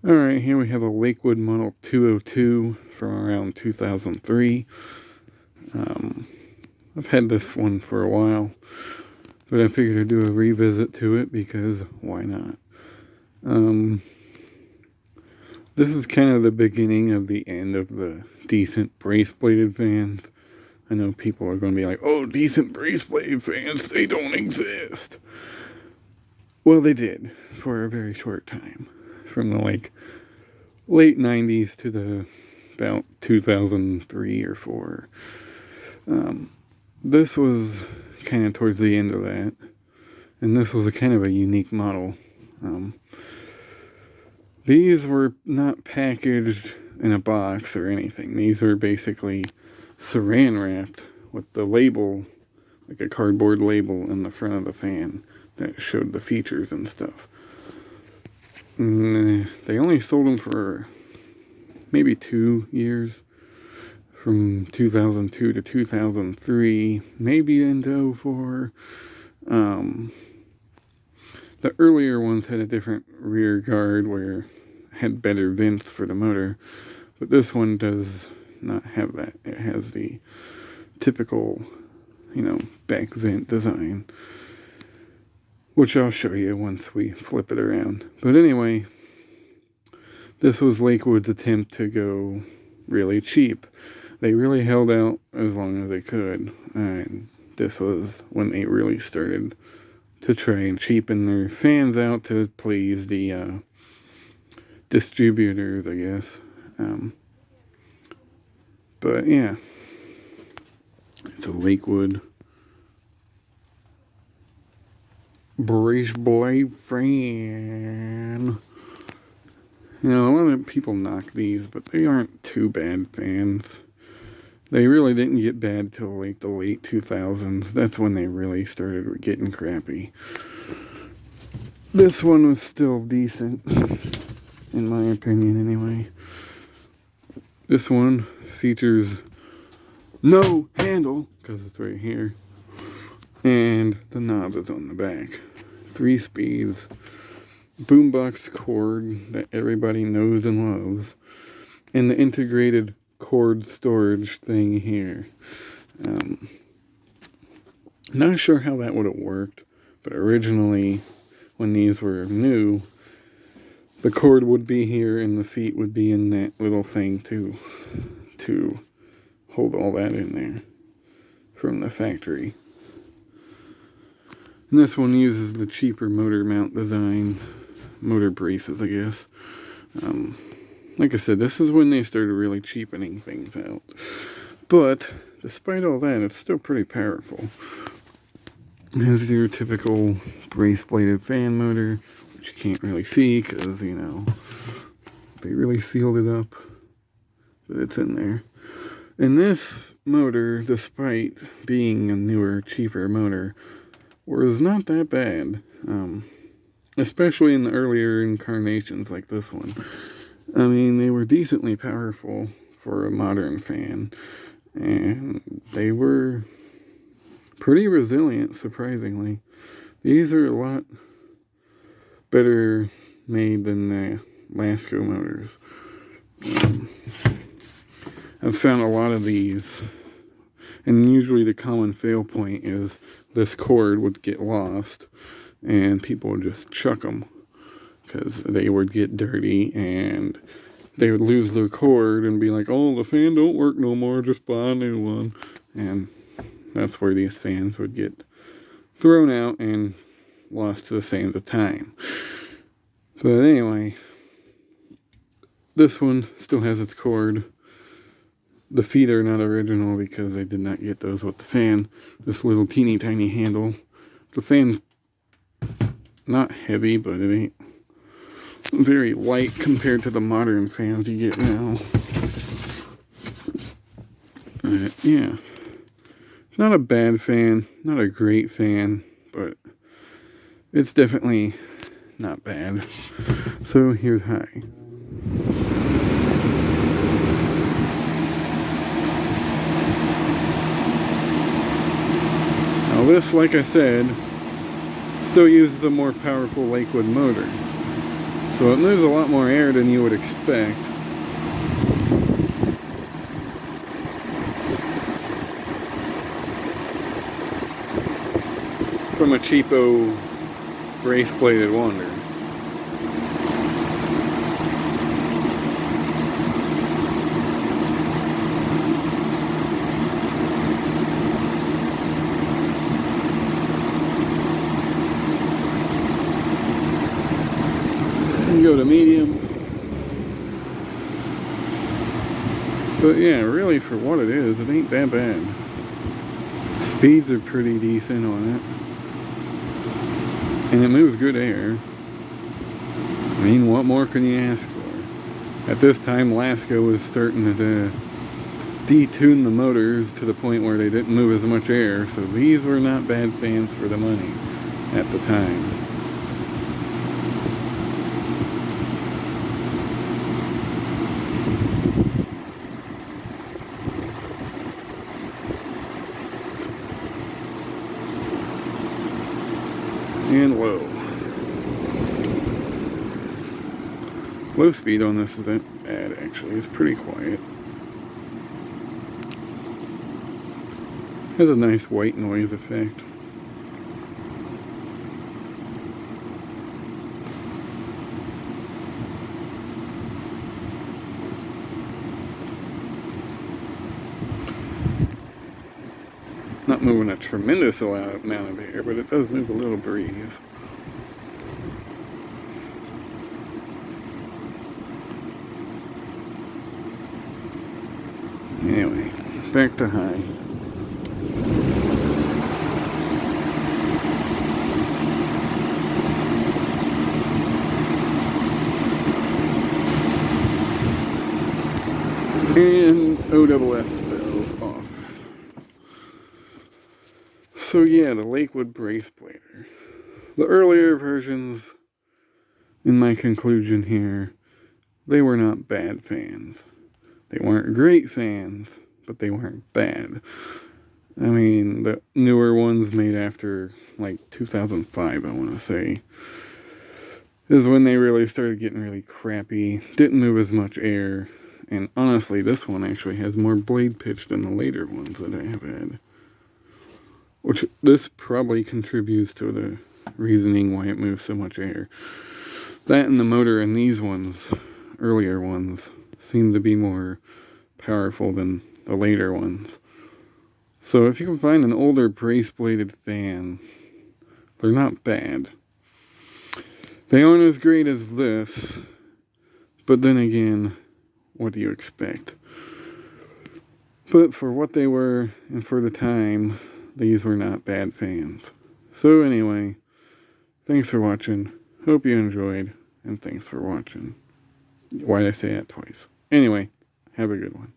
Alright, here we have a Lakewood Model 202 from around 2003. I've had this one for a while, but I figured I'd do a revisit to it because why not? This is kind of the beginning of the end of the decent brace-bladed fans. I know people are going to be like, oh, decent brace-bladed fans, they don't exist. Well, they did for a very short time. From the late 90s to the about 2003 or 4. This was kind of towards the end of that, and this was a kind of a unique model. These were not packaged in a box or anything. These were basically saran wrapped with the label, like a cardboard label in the front of the fan that showed the features and stuff. And they only sold them for maybe 2 years, from 2002 to 2003, maybe into 04. The earlier ones had a different rear guard where had better vents for the motor, but this one does not have that. It has the typical, back vent design, which I'll show you once we flip it around. But anyway, this was Lakewood's attempt to go really cheap. They really held out as long as they could, and this was when they really started to try and cheapen their fans out to please the distributors, I guess. But yeah, it's a Lakewood brace blade fan. A lot of people knock these, but they aren't too bad fans. They really didn't get bad till the late 2000s. That's when they really started getting crappy. This one was still decent, in my opinion anyway. This one features no handle, because it's right here, and the knob is on the back. 3 speeds, boombox cord that everybody knows and loves, and the integrated cord storage thing here. Not sure how that would have worked, but originally when these were new, the cord would be here and the feet would be in that little thing to hold all that in there from the factory. And this one uses the cheaper motor mount design, motor braces, I guess. Like I said, this is when they started really cheapening things out. But despite all that, it's still pretty powerful. It has your typical brace-bladed fan motor, which you can't really see because, they really sealed it up. But it's in there. And this motor, despite being a newer, cheaper motor, was not that bad. Especially in the earlier incarnations like this one. I mean, they were decently powerful for a modern fan, and they were pretty resilient, surprisingly. These are a lot better made than the Lasco motors. I've found a lot of these, and usually the common fail point is this cord would get lost, and people would just chuck them, because they would get dirty and they would lose their cord and be like, oh, the fan don't work no more, just buy a new one. And that's where these fans would get thrown out and lost to the sands of time. But anyway, this one still has its cord. The feet are not original because I did not get those with the fan. This little teeny tiny handle. The fan's not heavy, but it ain't very light compared to the modern fans you get now. Yeah. It's not a bad fan, not a great fan, but it's definitely not bad. So here's high. Now this, like I said, still uses a more powerful Lakewood motor. So it moves a lot more air than you would expect. From a cheapo brace-bladed Wander. Go to medium. But yeah, really for what it is, it ain't that bad. Speeds are pretty decent on it. And it moves good air. I mean, what more can you ask for? At this time, Laska was starting to detune the motors to the point where they didn't move as much air, so these were not bad fans for the money at the time. And low. Low speed on this isn't bad, actually. It's pretty quiet. Has a nice white noise effect. Not moving a tremendous amount of air, but it does move a little breeze. Anyway, back to high. And OSS spells off. So yeah, the Lakewood brace blader. The earlier versions, in my conclusion here, they were not bad fans. They weren't great fans, but they weren't bad. I mean, the newer ones made after, like, 2005, I want to say, is when they really started getting really crappy. Didn't move as much air. And honestly, this one actually has more blade pitch than the later ones that I have had. Which, this probably contributes to the reasoning why it moves so much air. That and the motor in these ones, earlier ones, seem to be more powerful than the later ones. So if you can find an older brace-bladed fan, they're not bad. They aren't as great as this, but then again, what do you expect? But for what they were, and for the time, these were not bad fans. So anyway, thanks for watching. Hope you enjoyed, and thanks for watching. Why'd I say that twice? Anyway, have a good one.